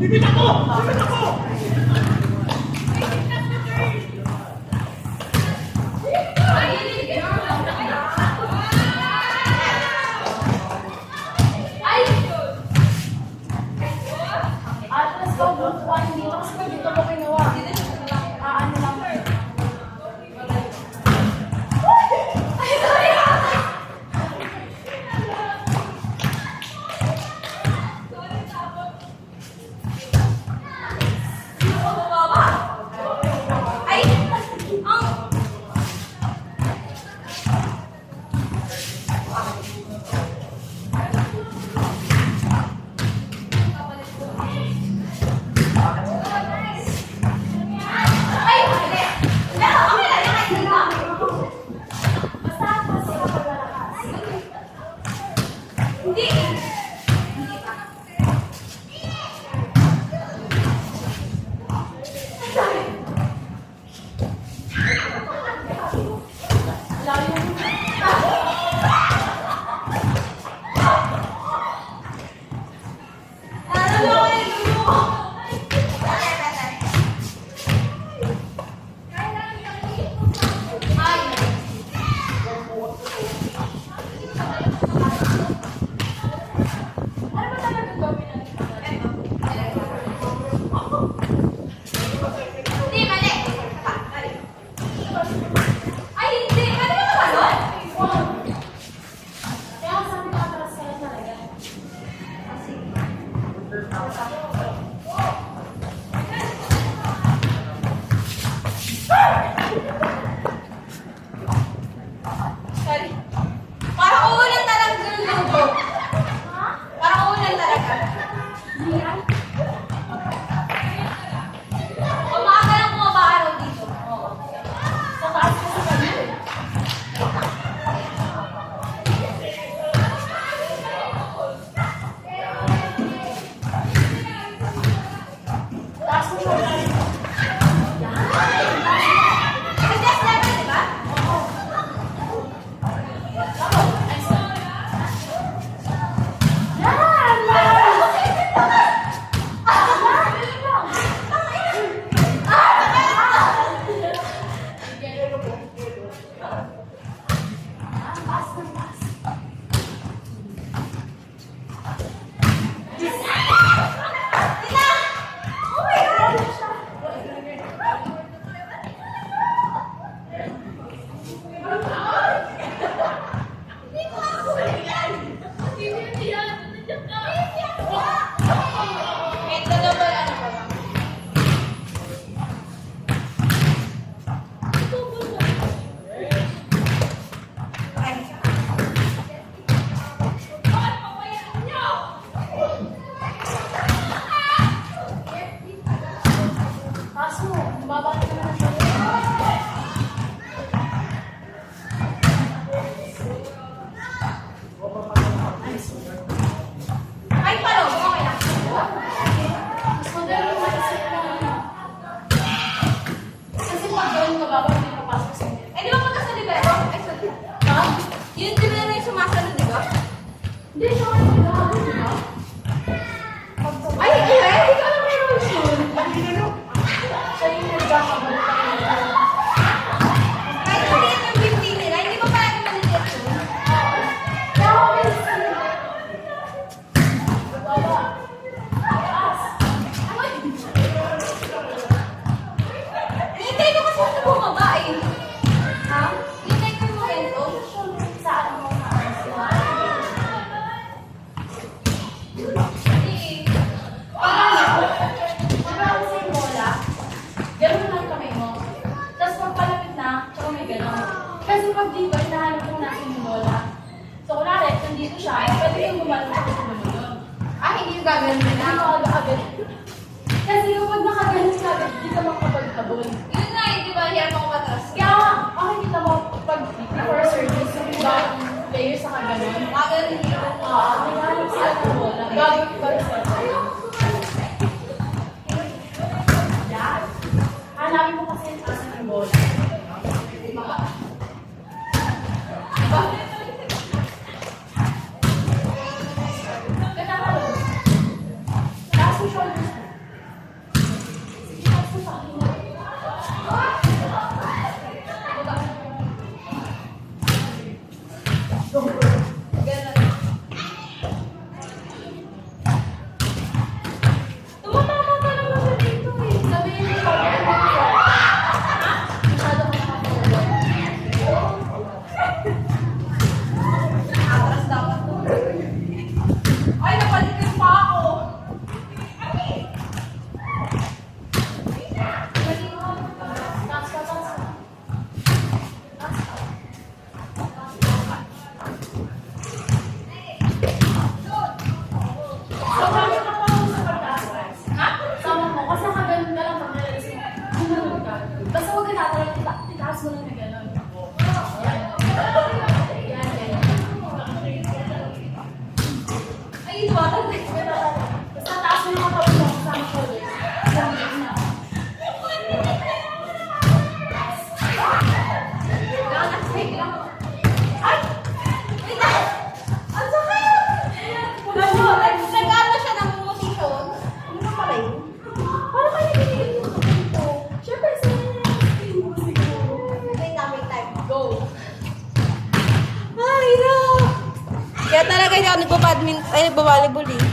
Bibit ako! Bibit ako! Kasi kapag nakagalit ka, hindi ka makapagtabon. Yun nga, di ba? Hirap ako matras. Kaya okay, kita mo, pag before service, yung ibang players sa kaganon. Magaling yun. Naghanap sila ng bola. Gagawin ka rin sila. Yan. Hanapin mo kasi yung asa ng bola. Taas yung shoulders mo. akin. Para kaya binigyan yung kapatid ko. Siyempre, Wait time. Go. Ay, no! Kaya talaga hindi ako nagpa-badminton, ay, nagpa-volleyball eh.